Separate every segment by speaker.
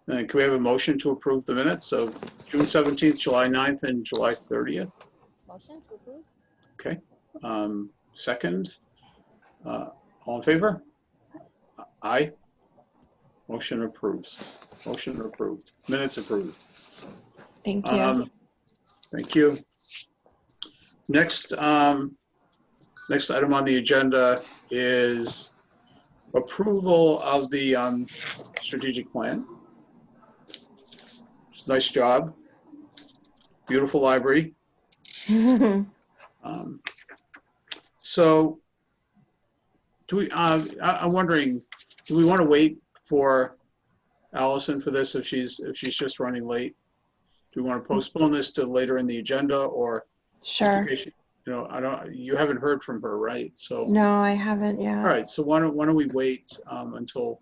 Speaker 1: And can we have a motion to approve the minutes of June 17th, July 9th, and July 30th?
Speaker 2: Motion to approve?
Speaker 1: Okay. Second, all in favor? Aye. Motion approves. Motion approved. Minutes approved.
Speaker 3: Thank you.
Speaker 1: Thank you. Next item on the agenda is approval of the strategic plan. Nice job. Beautiful library. So do we, I'm wondering, do we want to wait for Allison for this if she's just running late? Do we want to postpone this to later in the agenda, or
Speaker 3: Sure.
Speaker 1: you know, you haven't heard from her, right? So
Speaker 3: No, I haven't yet.
Speaker 1: all right, so why don't we wait until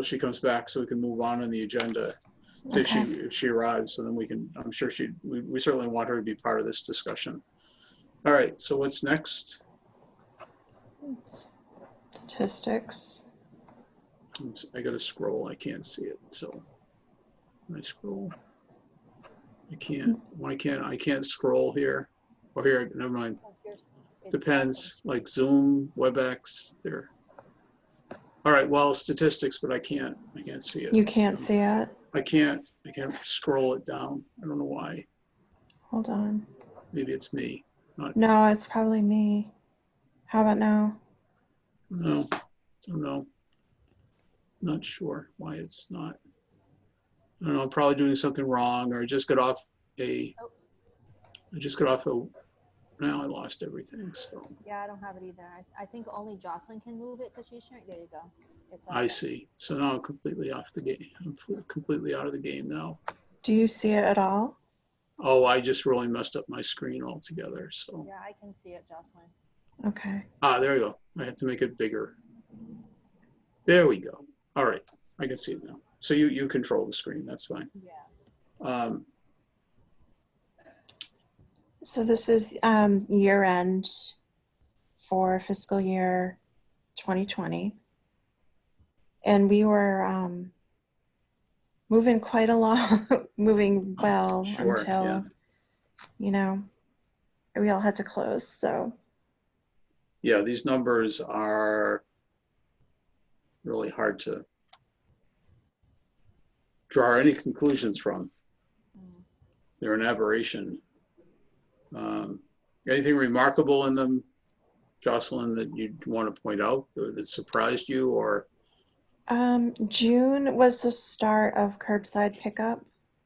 Speaker 1: she comes back so we can move on in the agenda. So
Speaker 3: Okay.
Speaker 1: if she arrives, and then we can, I'm sure we certainly want her to be part of this discussion. All right, so what's next?
Speaker 3: Statistics.
Speaker 1: I gotta scroll, I can't see it, so when I scroll, I can't scroll here. Oh, here, never mind. Depends, like Zoom, WebEx, there. All right, well, statistics, but I can't see it.
Speaker 3: You can't see it?
Speaker 1: I can't scroll it down. I don't know why.
Speaker 3: Hold on.
Speaker 1: Maybe it's me.
Speaker 3: No, it's probably me. How about now?
Speaker 1: No, don't know. Not sure why it's not. I don't know, I'm probably doing something wrong, or I just got off a, now I lost everything, so.
Speaker 2: Yeah, I don't have it either. I think only Jocelyn can move it because she's sharing. There you go.
Speaker 1: I see. So now I'm completely off the game. I'm completely out of the game now.
Speaker 3: Do you see it at all?
Speaker 1: Oh, I just really messed up my screen altogether, so.
Speaker 2: Yeah, I can see it, Jocelyn.
Speaker 3: Okay.
Speaker 1: There we go. I had to make it bigger. There we go. All right, I can see it now. So you control the screen, that's fine.
Speaker 2: Yeah.
Speaker 3: So this is year end for fiscal year 2020. And we were moving quite along, moving well
Speaker 1: Sure,
Speaker 3: until,
Speaker 1: yeah.
Speaker 3: you know, we all had to close, so.
Speaker 1: Yeah, these numbers are really hard to draw any conclusions from. They're an aberration. Anything remarkable in them, Jocelyn, that you'd want to point out or that surprised you, or?
Speaker 3: June was the start of curbside pickup.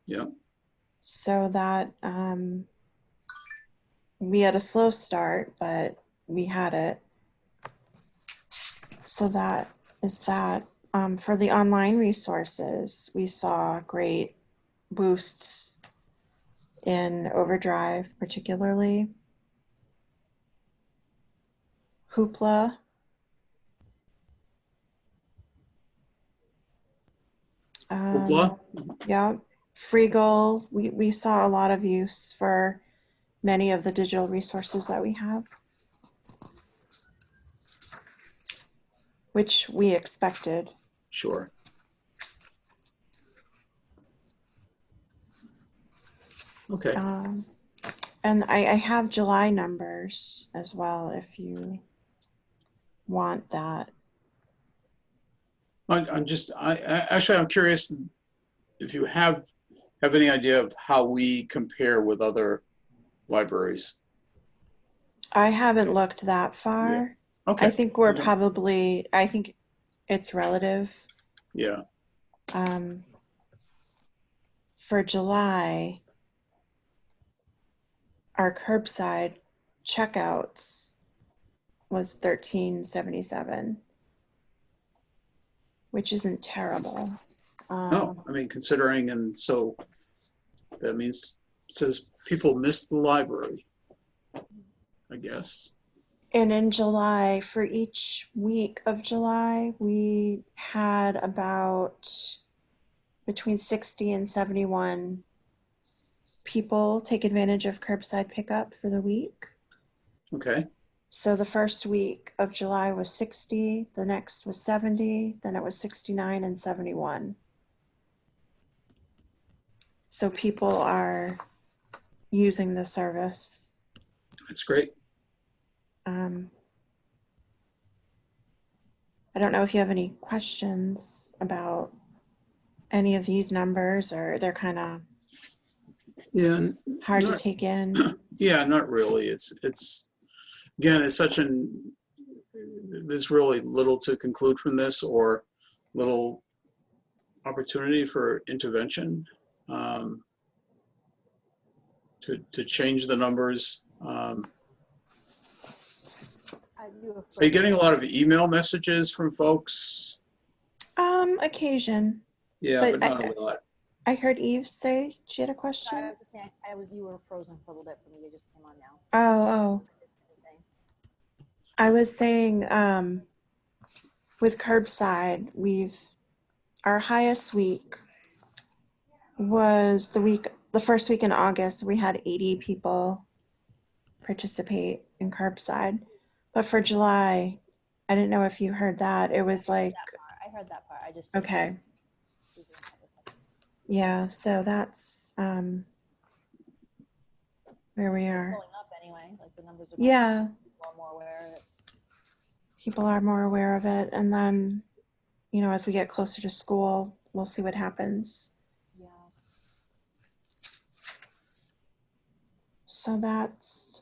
Speaker 1: Yeah.
Speaker 3: So that we had a slow start, but we had it. So that is that. For the online resources, we saw great boosts in Overdrive, particularly. Hoopla.
Speaker 1: Hoopla?
Speaker 3: Yeah. Freegal. We saw a lot of use for many of the digital resources that we have, which we expected.
Speaker 1: Sure. Okay.
Speaker 3: And I have July numbers as well if you want that.
Speaker 1: I'm curious if you have any idea of how we compare with other libraries.
Speaker 3: I haven't looked that far.
Speaker 1: Yeah. Okay.
Speaker 3: I think we're probably, I think it's relative.
Speaker 1: Yeah.
Speaker 3: For July, our curbside checkouts was $13.77, which isn't terrible.
Speaker 1: No, I mean, considering, and so that means it says people missed the library, I guess.
Speaker 3: And in July, for each week of July, we had about between 60 and 71 people take advantage of curbside pickup for the week.
Speaker 1: Okay.
Speaker 3: So the first week of July was 60, the next was 70, then it was 69 and 71. So people are using the service.
Speaker 1: That's great.
Speaker 3: I don't know if you have any questions about any of these numbers, or they're kind of
Speaker 1: Yeah,
Speaker 3: hard to
Speaker 1: not,
Speaker 3: take in.
Speaker 1: yeah, not really. It's again, it's such there's really little to conclude from this, or little opportunity for intervention to change the numbers. Are you getting a lot of email messages from folks?
Speaker 3: Occasion.
Speaker 1: Yeah,
Speaker 3: But
Speaker 1: but not a lot.
Speaker 3: I heard Eve say she had a
Speaker 2: Sorry, I
Speaker 3: question.
Speaker 2: was just saying, you were frozen for a little bit for me. You just came on now.
Speaker 3: Oh. I was saying, with curbside, our highest week was the first week in August. We had 80 people participate in curbside. But for July, I didn't know if you heard that. It was like,
Speaker 2: I heard that part. I just didn't
Speaker 3: okay.
Speaker 2: hear the second.
Speaker 3: Yeah, so that's where we
Speaker 2: It's
Speaker 3: are.
Speaker 2: going up anyway. Like the numbers are going
Speaker 3: Yeah,
Speaker 2: up. People are more aware of it.
Speaker 3: people are more aware of it. And then, as we get closer to school, we'll see what happens.
Speaker 2: Yeah.
Speaker 3: So that's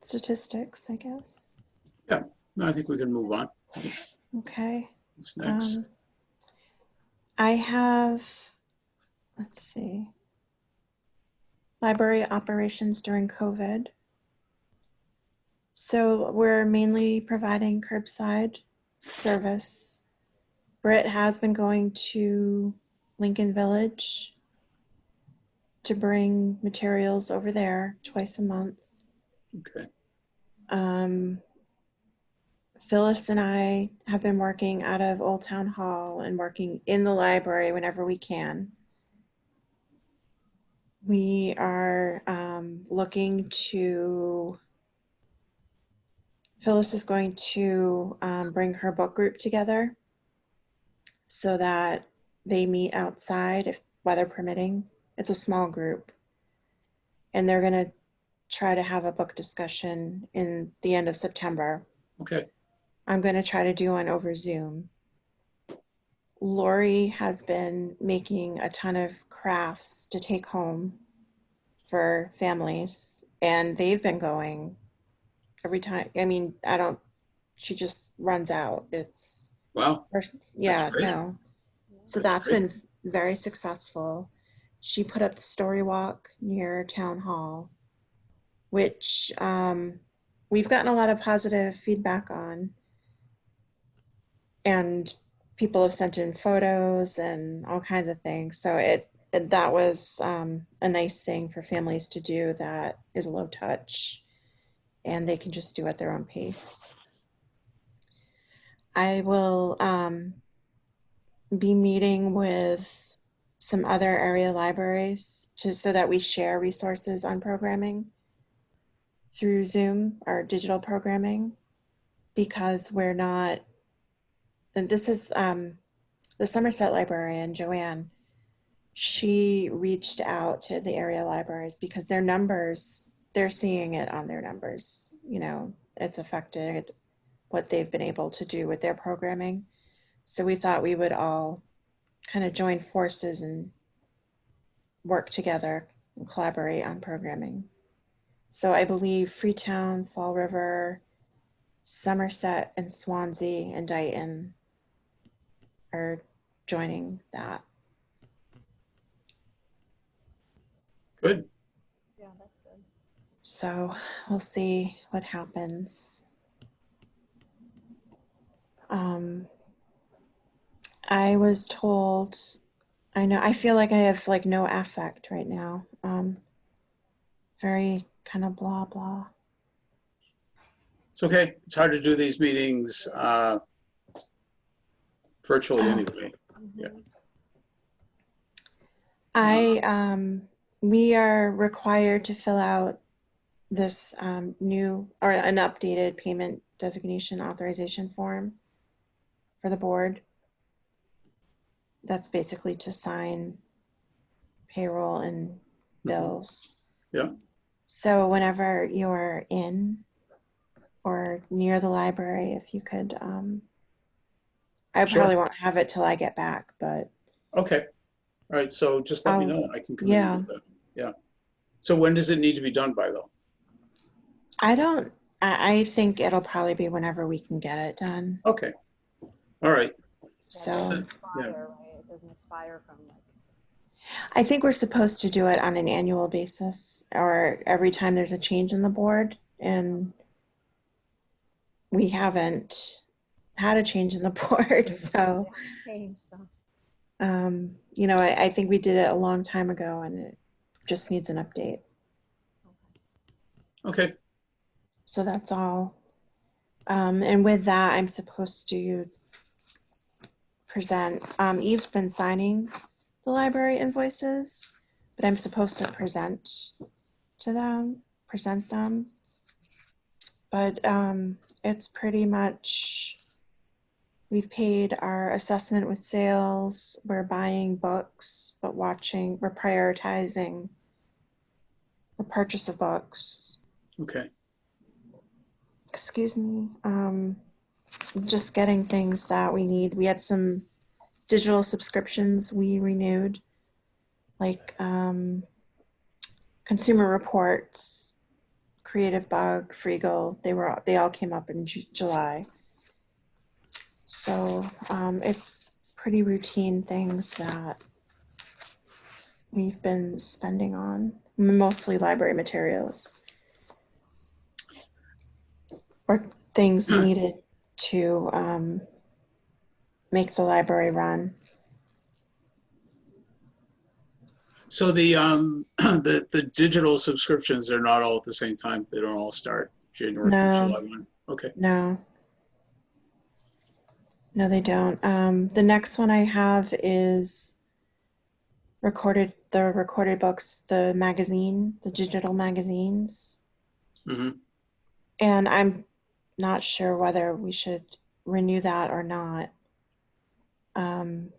Speaker 3: statistics, I guess.
Speaker 1: Yeah, no, I think we can move on.
Speaker 3: Okay.
Speaker 1: What's next?
Speaker 3: I have, let's see, library operations during COVID. So we're mainly providing curbside service. Britt has been going to Lincoln Village to bring materials over there twice a month.
Speaker 1: Okay.
Speaker 3: Phyllis and I have been working out of Old Town Hall and working in the library whenever we can. We are looking to, Phyllis is going to bring her book group together so that they meet outside if weather permitting. It's a small group. And they're going to try to have a book discussion in the end of September.
Speaker 1: Okay.
Speaker 3: I'm going to try to do one over Zoom. Lori has been making a ton of crafts to take home for families, and they've been going every time. I mean, she just runs out.
Speaker 1: Wow.
Speaker 3: Yeah,
Speaker 1: That's great.
Speaker 3: no. So
Speaker 1: That's
Speaker 3: that's
Speaker 1: great.
Speaker 3: been very successful. She put up the story walk near Town Hall, which we've gotten a lot of positive feedback on. And people have sent in photos and all kinds of things. So that was a nice thing for families to do that is low touch and they can just do at their own pace. I will be meeting with some other area libraries so that we share resources on programming through Zoom or digital programming, because we're not, and this is the Somerset librarian, Joanne. She reached out to the area libraries because their numbers, they're seeing it on their numbers. It's affected what they've been able to do with their programming. So we thought we would all kind of join forces and work together and collaborate on programming. So I believe Freetown, Fall River, Somerset, and Swansea and Dighton are joining that.
Speaker 1: Good.
Speaker 2: Yeah, that's good.
Speaker 3: So we'll see what happens. I was told, I feel like I have like no affect right now. Very kind of blah, blah.
Speaker 1: It's okay. It's hard to do these meetings virtually anyway. Yeah.
Speaker 3: We are required to fill out this new or an updated payment designation authorization form for the board. that's basically to sign payroll and bills.
Speaker 1: Yeah,
Speaker 3: So whenever you're in or near the library, if you could, I
Speaker 1: sure.
Speaker 3: probably won't have it till I get back, but
Speaker 1: Okay. All right. So just let me know
Speaker 3: I'll,
Speaker 1: and I can come in and
Speaker 3: yeah,
Speaker 1: do that. Yeah. So when does it need to be done by though?
Speaker 3: I don't, I think it'll probably be whenever we can get it done.
Speaker 1: Okay. All right.
Speaker 2: Yeah, it doesn't
Speaker 3: So
Speaker 1: Yeah.
Speaker 2: expire, right? It doesn't expire from like,
Speaker 3: I think we're supposed to do it on an annual basis or every time there's a change in the board. And we haven't had a change in the board. So,
Speaker 2: change, so.
Speaker 3: I think we did it a long time ago and it just needs an update.
Speaker 1: Okay.
Speaker 3: So that's all. And with that, I'm supposed to present. Eve's been signing the library invoices, but I'm supposed to present them. But it's pretty much, we've paid our assessment with sales. We're buying books, but we're prioritizing the purchase of books.
Speaker 1: Okay.
Speaker 3: Excuse me. Just getting things that we need. We had some digital subscriptions we renewed, like Consumer Reports, Creative Bug, Freegal. They all came up in July. So it's pretty routine things that we've been spending on, mostly library materials or things needed to make the library run.
Speaker 1: So the the digital subscriptions, they're not all at the same time. They don't all start July
Speaker 3: No,
Speaker 1: 1. Okay.
Speaker 3: no, no, they don't. The next one I have is the recorded books, the magazine, the digital magazines.
Speaker 1: Mm-hmm.
Speaker 3: And I'm not sure whether we should renew that or not. Um,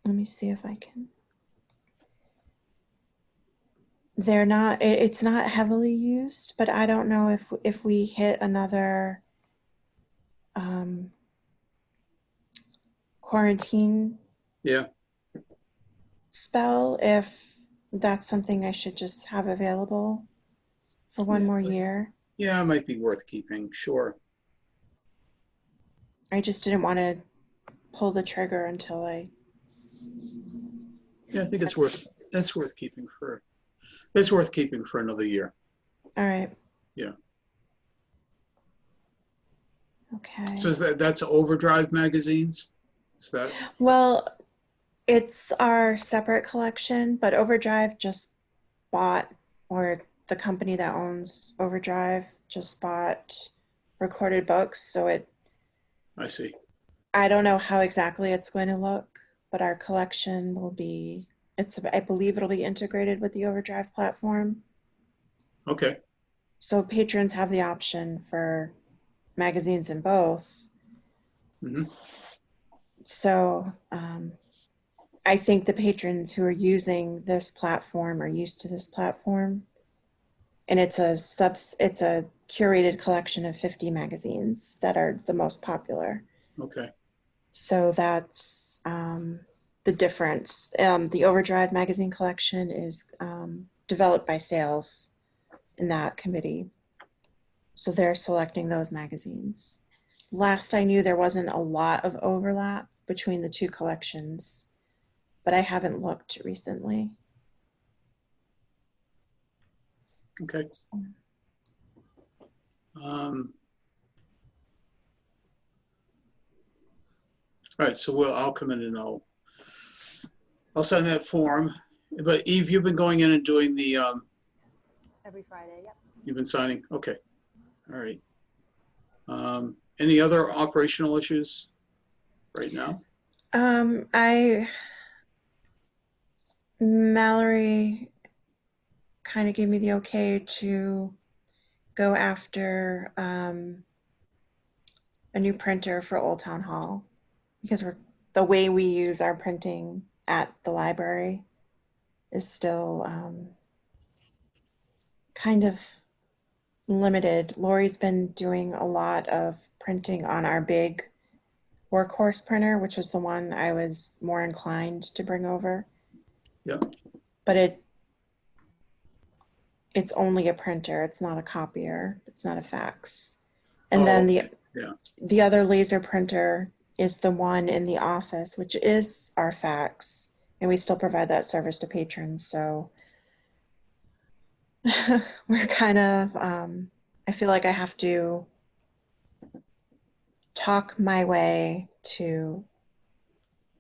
Speaker 3: let me see if I can. It's not heavily used, but I don't know if we hit another um, quarantine
Speaker 1: Yeah.
Speaker 3: spell, if that's something I should just have available for one
Speaker 1: Yeah.
Speaker 3: more year.
Speaker 1: Yeah, it might be worth keeping. Sure.
Speaker 3: I just didn't want to pull the trigger until I.
Speaker 1: Yeah, I think it's worth keeping for another year.
Speaker 3: All right.
Speaker 1: Yeah. So
Speaker 3: Okay.
Speaker 1: is that's Overdrive magazines? Is that
Speaker 3: Well, it's our separate collection, but Overdrive just bought, or the company that owns Overdrive just bought recorded books. So
Speaker 1: I see.
Speaker 3: I don't know how exactly it's going to look, but our collection I believe it'll be integrated with the Overdrive platform.
Speaker 1: Okay.
Speaker 3: So patrons have the option for magazines in both.
Speaker 1: Mm-hmm.
Speaker 3: So I think the patrons who are using this platform are used to this platform, and it's a curated collection of 50 magazines that are the most popular.
Speaker 1: Okay.
Speaker 3: So that's the difference. The Overdrive magazine collection is developed by sales in that committee. So they're selecting those magazines. Last I knew, there wasn't a lot of overlap between the two collections, but I haven't looked recently.
Speaker 1: Okay. Um, all right. So I'll come in and I'll sign that form. But Eve, you've been going in and doing the
Speaker 2: Every Friday, yep.
Speaker 1: you've been signing. Okay. All right. Any other operational issues right now?
Speaker 3: Mallory kind of gave me the okay to go after a new printer for Old Town Hall. because the way we use our printing at the library is still kind of limited. Lori's been doing a lot of printing on our big workhorse printer, which was the one I was more inclined to bring over.
Speaker 1: Yeah.
Speaker 3: But it's only a printer. It's not a copier. It's not a fax. And then
Speaker 1: okay. Yeah.
Speaker 3: the other laser printer is the one in the office, which is our fax, and we still provide that service to patrons. So we're kind of, I feel like I have to talk my way to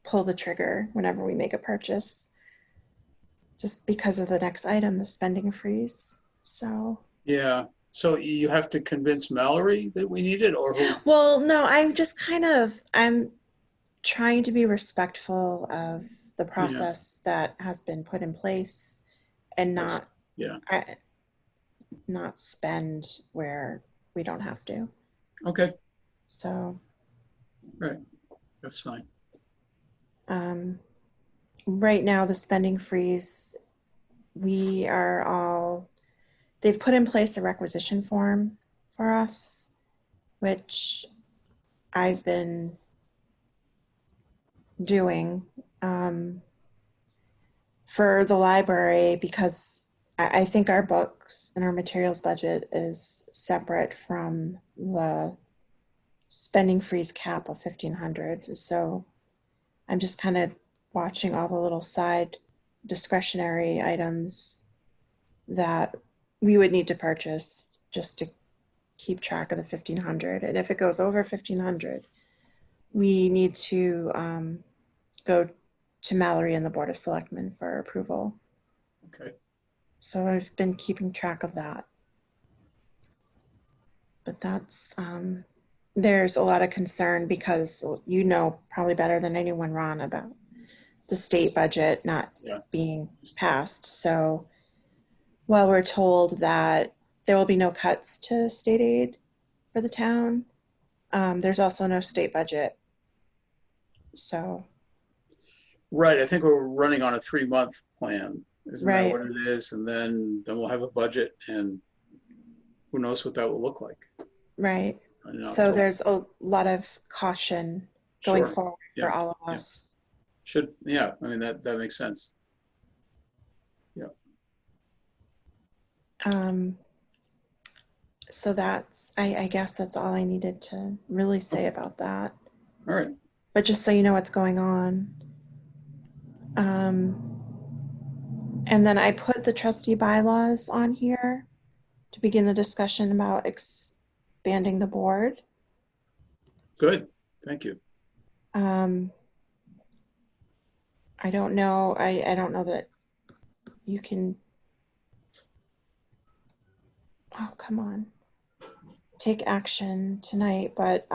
Speaker 3: pull the trigger whenever we make a purchase, just because of the next item, the spending freeze. So,
Speaker 1: Yeah. So you have to convince Mallory that we need it, or who?
Speaker 3: well, no, I'm trying to be respectful of the
Speaker 1: Yeah.
Speaker 3: process that has been put in place and
Speaker 1: Yes. Yeah.
Speaker 3: not spend where we don't have to.
Speaker 1: Okay.
Speaker 3: So,
Speaker 1: Right. That's fine.
Speaker 3: um, right now, the spending freeze, they've put in place a requisition form for us, which I've been doing for the library because I think our books and our materials budget is separate from the spending freeze cap of 1,500. So I'm just kind of watching all the little side discretionary items that we would need to purchase just to keep track of the 1,500. And if it goes over 1,500, we need to go to Mallory and the Board of Selectmen for approval.
Speaker 1: Okay.
Speaker 3: So I've been keeping track of that. But there's a lot of concern because you know probably better than anyone, Ron, about the state budget not being passed. So while we're told that there will be no cuts to state aid for the town, there's also no state budget. So.
Speaker 1: Right. I think we're running on a 3-month plan. Isn't that
Speaker 3: Right.
Speaker 1: what it is? And then we'll have a budget, and who knows what that will look like.
Speaker 3: Right.
Speaker 1: In
Speaker 3: So
Speaker 1: October.
Speaker 3: there's a lot of caution going
Speaker 1: Sure.
Speaker 3: forward
Speaker 1: Yeah.
Speaker 3: for all of
Speaker 1: Yeah.
Speaker 3: us.
Speaker 1: Yeah. I mean, that makes sense. Yeah.
Speaker 3: So I guess that's all I needed to really say about that.
Speaker 1: All right.
Speaker 3: But just so you know what's going on. And then I put the trustee bylaws on here to begin the discussion about expanding the board.
Speaker 1: Good. Thank you.
Speaker 3: I don't know. I don't know that you can. Oh, come on. Take action tonight, but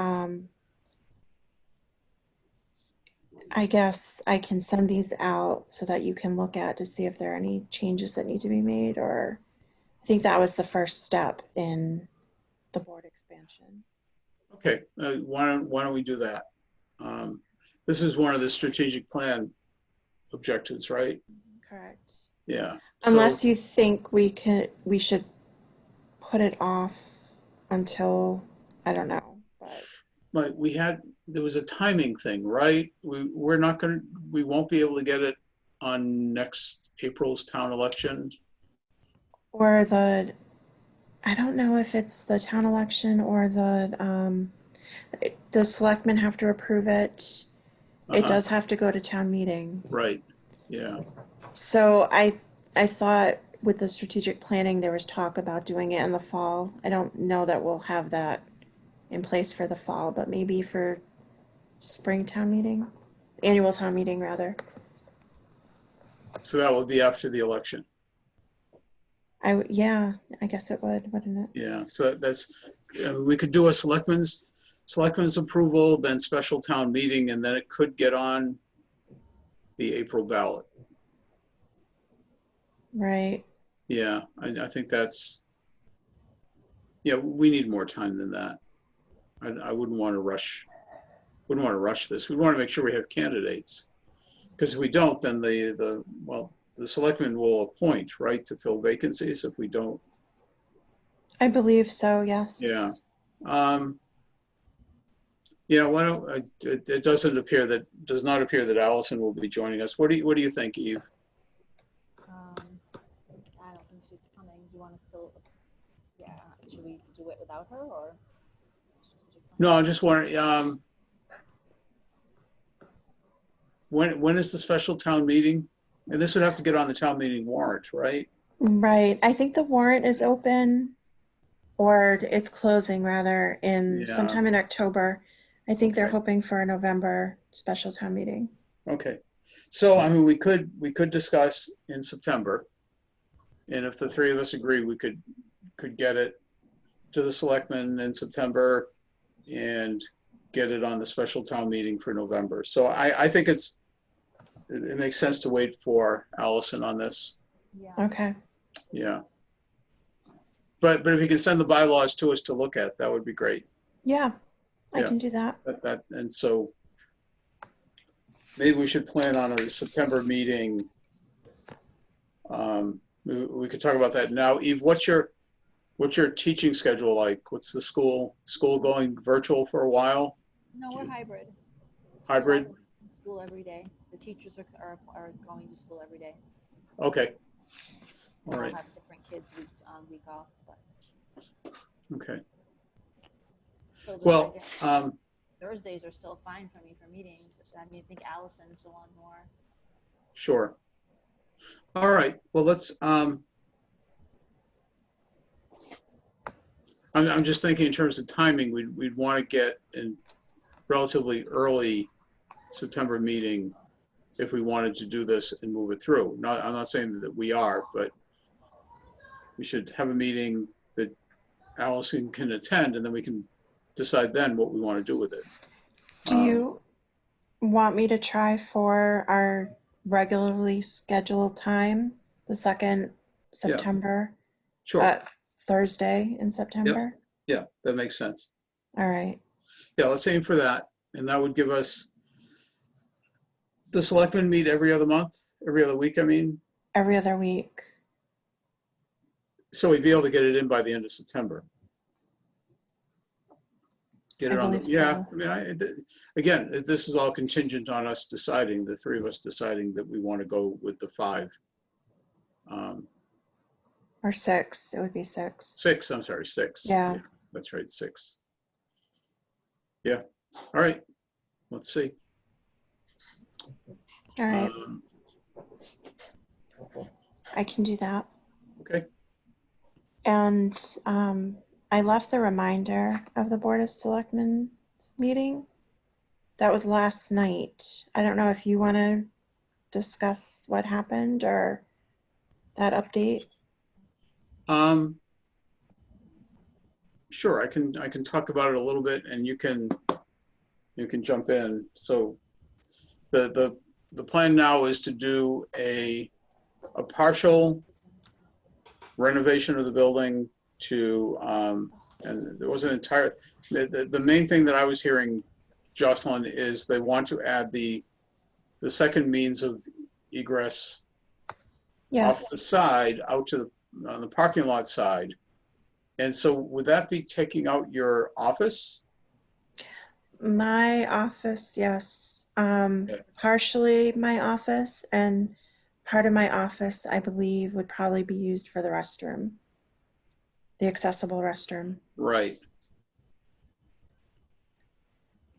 Speaker 3: I guess I can send these out so that you can look at to see if there are any changes that need to be made, or I think that was the first step in the board expansion.
Speaker 1: Okay. Why don't we do that? This is one of the strategic plan objectives, right?
Speaker 3: Correct.
Speaker 1: Yeah.
Speaker 3: Unless you think we should put it off until, I don't know,
Speaker 1: But there was a timing thing, right? We won't be able to get it on next April's town election.
Speaker 3: or I don't know if it's the town election or the selectmen have to approve it. It does have to go to town meeting.
Speaker 1: Right. Yeah.
Speaker 3: So I thought with the strategic planning there was talk about doing it in the fall. I don't know that we'll have that in place for the fall, but maybe for spring town meeting, annual town meeting rather.
Speaker 1: So that would be after the election.
Speaker 3: Yeah, I guess it would, wouldn't it?
Speaker 1: Yeah. So we could do a selectmen's approval, then special town meeting, and then it could get on the April ballot.
Speaker 3: Right.
Speaker 1: Yeah, I think we need more time than that. I wouldn't want to rush wouldn't want to rush this. We want to make sure we have candidates. Because if we don't, then the selectmen will appoint, right, to fill vacancies if we don't.
Speaker 3: I believe so, yes.
Speaker 1: Yeah. Yeah, why don't, it does not appear that Allison will be joining us. What do you think, Eve?
Speaker 2: I don't think she's coming. Do you want to still, yeah, should we do it without her or?
Speaker 1: No, I'm just wondering, when is the special town meeting? And this would have to get on the town meeting warrant, right?
Speaker 3: Right. I think the warrant is open, or it's closing rather, in
Speaker 1: Yeah.
Speaker 3: sometime in October. I think they're
Speaker 1: Okay.
Speaker 3: hoping for a November special town meeting.
Speaker 1: Okay. So, I mean, we could discuss in September. And if the three of us agree, we could get it to the selectmen in September and get it on the special town meeting for November. So I think it makes sense to wait for Allison on this.
Speaker 2: Yeah.
Speaker 3: Okay.
Speaker 1: Yeah. But if you can send the bylaws to us to look at, that would be great.
Speaker 3: Yeah, I
Speaker 1: Yeah.
Speaker 3: can do that.
Speaker 1: And so maybe we should plan on a September meeting. We could talk about that now. Eve, what's your teaching schedule like? What's the school going virtual for a while?
Speaker 2: No, we're hybrid.
Speaker 1: Hybrid?
Speaker 2: So school every day. The teachers are going to school every day.
Speaker 1: Okay. All
Speaker 2: We'll
Speaker 1: right.
Speaker 2: have different kids week off, but
Speaker 1: Okay.
Speaker 2: so then
Speaker 1: Well,
Speaker 2: I guess Thursdays are still fine for me for meetings. I mean, I think Allison's the one more.
Speaker 1: sure. All right. Well, let's. I'm just thinking in terms of timing. We'd want to get in relatively early September meeting if we wanted to do this and move it through. I'm not saying that we are, but we should have a meeting that Allison can attend, and then we can decide then what we want to do with it.
Speaker 3: Do you want me to try for our regularly scheduled time, the 2nd September,
Speaker 1: Sure.
Speaker 3: Thursday in September?
Speaker 1: Yeah, that makes sense.
Speaker 3: All right.
Speaker 1: Yeah, let's aim for that. And that would give us, the selectmen meet every other week, I mean.
Speaker 3: Every other week.
Speaker 1: So we'd be able to get it in by the end of September. Get
Speaker 3: I
Speaker 1: it on
Speaker 3: believe
Speaker 1: yeah,
Speaker 3: so.
Speaker 1: I mean, again, this is all contingent on us deciding, the three of us deciding that we want to go with the 5.
Speaker 3: Or 6. It would be 6.
Speaker 1: 6, I'm sorry, 6.
Speaker 3: Yeah.
Speaker 1: That's right, 6. Yeah, all right, let's see.
Speaker 3: All right. I can do that.
Speaker 1: Okay.
Speaker 3: And I left the reminder of the Board of Selectmen meeting. That was last night. I don't know if you want to discuss what happened or that update.
Speaker 1: Sure, I can talk about it a little bit, and you can jump in. So the plan now is to do a partial renovation of the building to and there was an entire the main thing that I was hearing, Jocelyn, is they want to add the second means of egress off the
Speaker 3: Yes.
Speaker 1: side out to on the parking lot side. And so would that be taking out your office?
Speaker 3: My office, yes.
Speaker 1: Okay.
Speaker 3: Partially my office, and part of my office, I believe, would probably be used for the restroom, the accessible restroom.
Speaker 1: Right.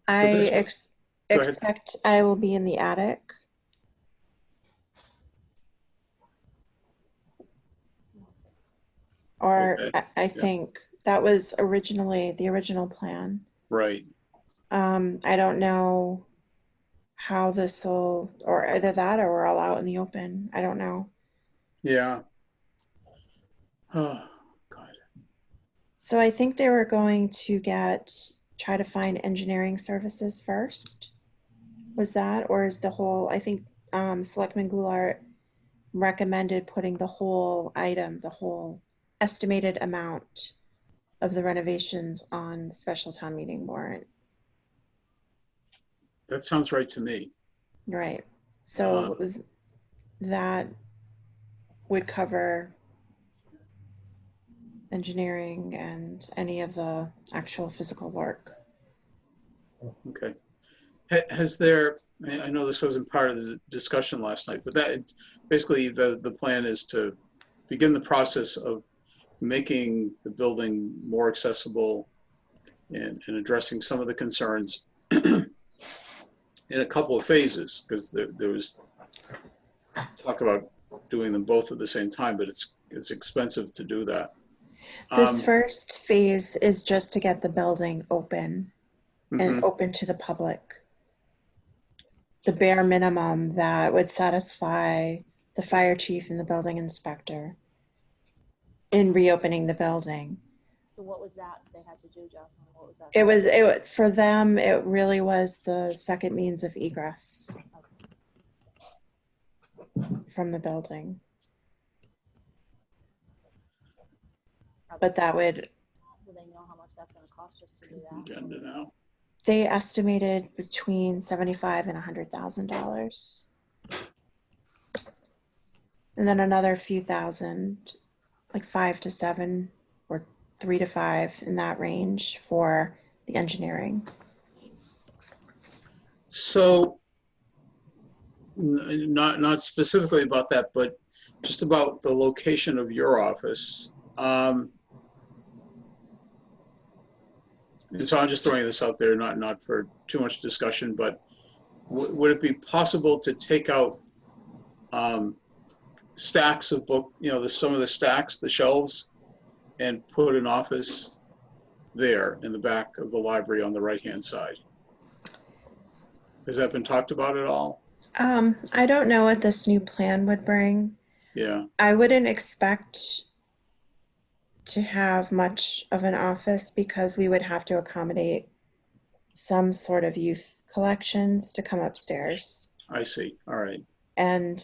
Speaker 3: I
Speaker 1: But this, go ahead.
Speaker 3: expect I will be in the attic. Or
Speaker 1: Okay.
Speaker 3: I think that was originally the original plan.
Speaker 1: Right.
Speaker 3: I don't know how this will, or either that or we're all out in the open. I don't know.
Speaker 1: Yeah. Oh, God.
Speaker 3: So I think they were going to try to find engineering services first. Was that, or is the whole, I think Selectman Goulart recommended putting the whole item, the whole estimated amount of the renovations on the special town meeting warrant.
Speaker 1: That sounds right to me.
Speaker 3: Right. So that would cover engineering and any of the actual physical work.
Speaker 1: Okay. Has there, I know this wasn't part of the discussion last night, but that basically the plan is to begin the process of making the building more accessible and addressing some of the concerns in a couple of phases, because there was talk about doing them both at the same time, but it's expensive to do that.
Speaker 3: This first phase is just to get the building open and
Speaker 1: Mhm.
Speaker 3: open to the public. The bare minimum that would satisfy the fire chief and the building inspector in reopening the building.
Speaker 2: So what was that they had to do, Jocelyn? What was that?
Speaker 3: It for them, it really was the second means of egress from the building. But that would,
Speaker 2: Do they know how much that's going to cost just to do that?
Speaker 1: Agenda now.
Speaker 3: they estimated between $75,000 and $100,000. And then another few thousand, like 5 to 7 or 3 to 5 in that range for the engineering.
Speaker 1: So, not specifically about that, but just about the location of your office. And so I'm just throwing this out there, not for too much discussion, but would it be possible to take out stacks of book, some of the stacks, the shelves, and put an office there in the back of the library on the right-hand side? Has that been talked about at all?
Speaker 3: I don't know what this new plan would bring.
Speaker 1: Yeah,
Speaker 3: I wouldn't expect to have much of an office because we would have to accommodate some sort of youth collections to come upstairs.
Speaker 1: I see. All right.
Speaker 3: And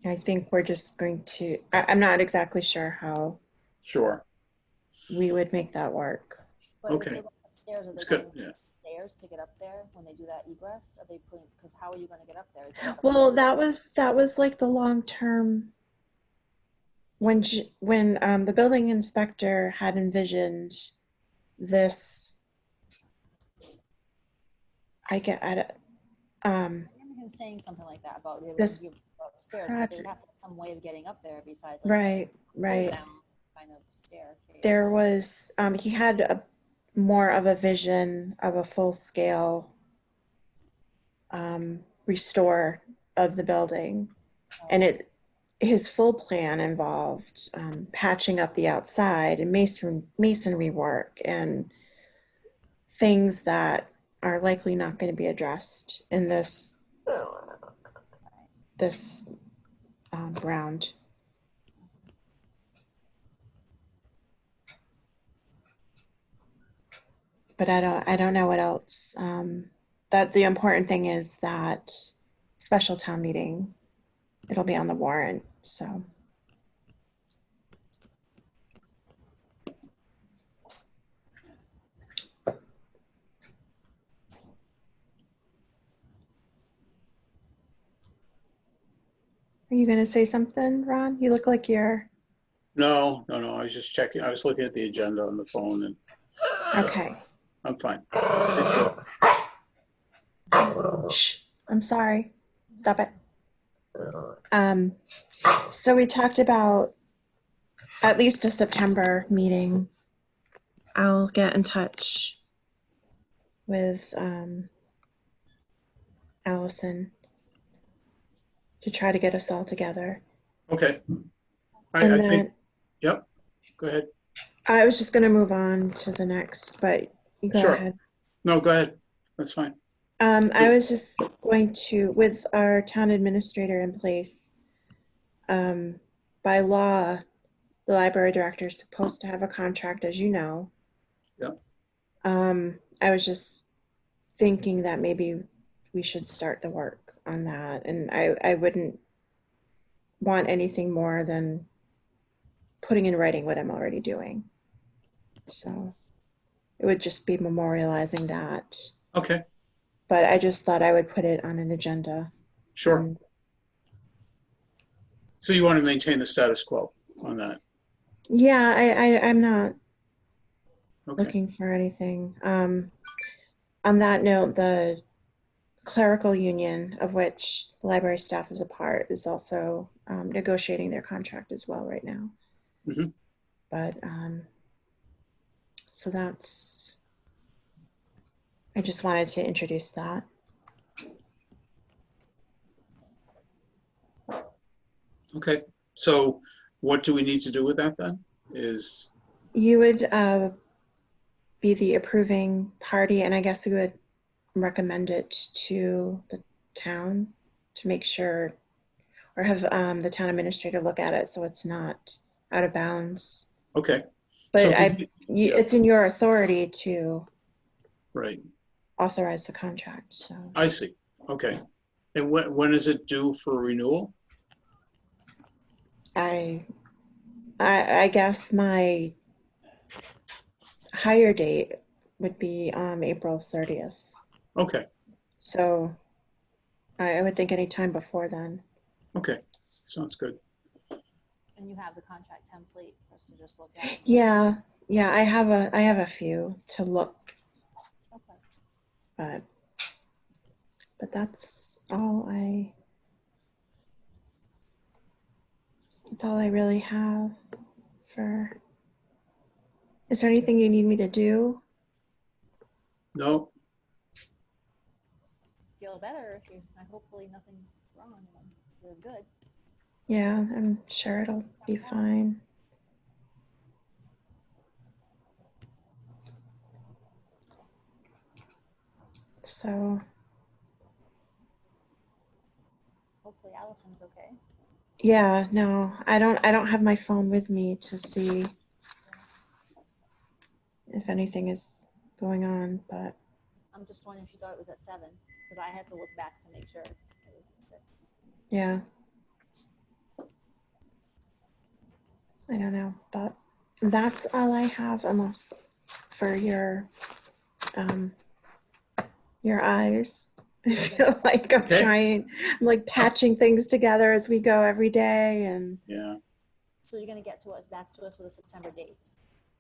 Speaker 3: I think we're just going to, I'm not exactly sure how
Speaker 1: Sure.
Speaker 3: we would make that work.
Speaker 2: But
Speaker 1: Okay.
Speaker 2: if they go upstairs, are
Speaker 1: It's
Speaker 2: they
Speaker 1: good.
Speaker 2: going
Speaker 1: Yeah.
Speaker 2: stairs to get up there when they do that egress? Are they putting? Because how are you going to get up there? Is it like
Speaker 3: Well, that was like the long term when the building inspector had envisioned this. I get at it.
Speaker 2: I remember him saying something like that about they were
Speaker 3: This
Speaker 2: going to go upstairs, but they would have to have some way of getting up there besides like
Speaker 3: right.
Speaker 2: down kind of staircase.
Speaker 3: There was he had more of a vision of a full scale restore of the building, and his full plan involved patching up the outside and masonry work and things that are likely not going to be addressed in this round. But I don't know what else. That the important thing is that special town meeting, it'll be on the warrant. So. Are you going to say something, Ron? You look like you're.
Speaker 1: No. I was just checking. I was looking at the agenda on the phone, and
Speaker 3: Okay.
Speaker 1: I'm fine.
Speaker 3: Shh. I'm sorry. Stop it. So we talked about at least a September meeting. I'll get in touch with Allison to try to get us all together.
Speaker 1: Okay.
Speaker 3: And
Speaker 1: I
Speaker 3: then
Speaker 1: think. Yep. Go ahead.
Speaker 3: I was just going to move on to the next, but you go
Speaker 1: Sure.
Speaker 3: ahead.
Speaker 1: No, go ahead. That's fine.
Speaker 3: I was just going to, with our town administrator in place, by law, the library director is supposed to have a contract, as you know.
Speaker 1: Yep.
Speaker 3: I was just thinking that maybe we should start the work on that. And I wouldn't want anything more than putting in writing what I'm already doing. So it would just be memorializing that.
Speaker 1: Okay.
Speaker 3: but I just thought I would put it on an agenda.
Speaker 1: Sure.
Speaker 3: And
Speaker 1: So you want to maintain the status quo on that?
Speaker 3: yeah, I'm not
Speaker 1: Okay.
Speaker 3: looking for anything. On that note, the clerical union, of which the library staff is a part, is also negotiating their contract as well right now.
Speaker 1: Mhm.
Speaker 3: But so I just wanted to introduce that.
Speaker 1: Okay. So what do we need to do with that then? Is
Speaker 3: You would be the approving party, and I guess we would recommend it to the town to make sure, or have the town administrator look at it so it's not out of bounds.
Speaker 1: okay.
Speaker 3: But
Speaker 1: So yeah,
Speaker 3: it's in your authority to
Speaker 1: right.
Speaker 3: authorize the contract. So
Speaker 1: I see. Okay. And when is it due for renewal?
Speaker 3: I guess my hire date would be April 30th.
Speaker 1: Okay.
Speaker 3: So I would think any time before then.
Speaker 1: Okay. Sounds good.
Speaker 2: And you have the contract template for us to just look at?
Speaker 3: Yeah, I have a few to look,
Speaker 2: Okay.
Speaker 3: but that's all I really have for. Is there anything you need me to do?
Speaker 1: No.
Speaker 2: Feel better if you're, hopefully nothing's wrong and you're good.
Speaker 3: Yeah, I'm sure it'll be fine. So
Speaker 2: Hopefully Allison's okay.
Speaker 3: yeah, no, I don't have my phone with me to see if anything is going on, but
Speaker 2: I'm just wondering if you thought it was at 7, because I had to look back to make sure it was at
Speaker 3: yeah. I don't know, but that's all I have, unless for your eyes. I feel like
Speaker 1: Okay.
Speaker 3: I'm like patching things together as we go every day, and
Speaker 1: Yeah.
Speaker 2: So you're gonna get back to us with a September date.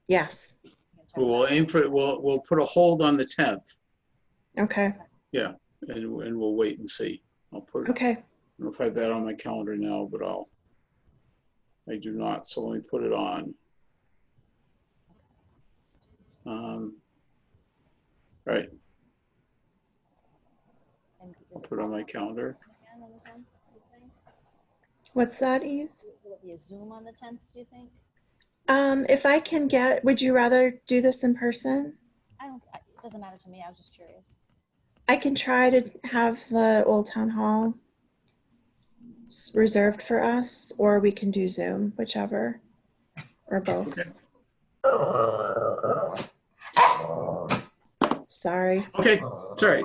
Speaker 3: yes.
Speaker 2: You can check
Speaker 1: We'll
Speaker 2: that
Speaker 1: aim
Speaker 2: out.
Speaker 1: for we'll put a hold on the 10th.
Speaker 3: Okay.
Speaker 1: Yeah. And we'll wait and see. I'll put
Speaker 3: Okay.
Speaker 1: I don't know if I have that on my calendar now, but I do not, so let me put it on. Right.
Speaker 2: And
Speaker 1: I'll put it on my calendar.
Speaker 2: again on the 10th, do you think?
Speaker 3: What's that, Eve?
Speaker 2: Will it be a Zoom on the 10th, do you think?
Speaker 3: If I can would you rather do this in person?
Speaker 2: It doesn't matter to me. I was just curious.
Speaker 3: I can try to have the Old Town Hall reserved for us, or we can do Zoom, whichever, or both.
Speaker 1: Okay.
Speaker 3: Sorry.
Speaker 1: Okay. Sorry.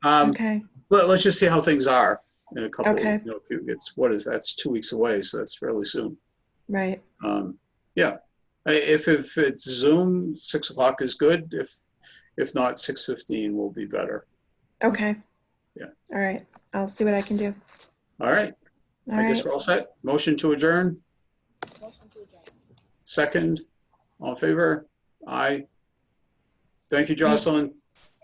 Speaker 3: Okay.
Speaker 1: Let's just see how things are in a couple.
Speaker 3: Okay.
Speaker 1: That's 2 weeks away, so that's fairly soon.
Speaker 3: Right.
Speaker 1: Yeah. If it's Zoom, 6 o'clock is good. If not, 6:15 will be better.
Speaker 3: Okay.
Speaker 1: Yeah.
Speaker 3: All right. I'll see what I can do.
Speaker 1: All right.
Speaker 3: All
Speaker 1: I guess
Speaker 3: right.
Speaker 1: we're all set. Motion to adjourn.
Speaker 2: Motion to adjourn.
Speaker 1: Second. All in favor? Aye. Thank you, Jocelyn.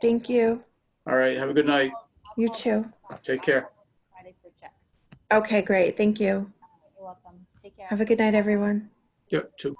Speaker 3: Thank you.
Speaker 1: All right. Have a good night.
Speaker 3: You too.
Speaker 1: Take care.
Speaker 2: Friday for checks.
Speaker 3: Okay, great. Thank you.
Speaker 2: You're welcome. Take care.
Speaker 3: Have a good night, everyone.
Speaker 1: Yep. Too.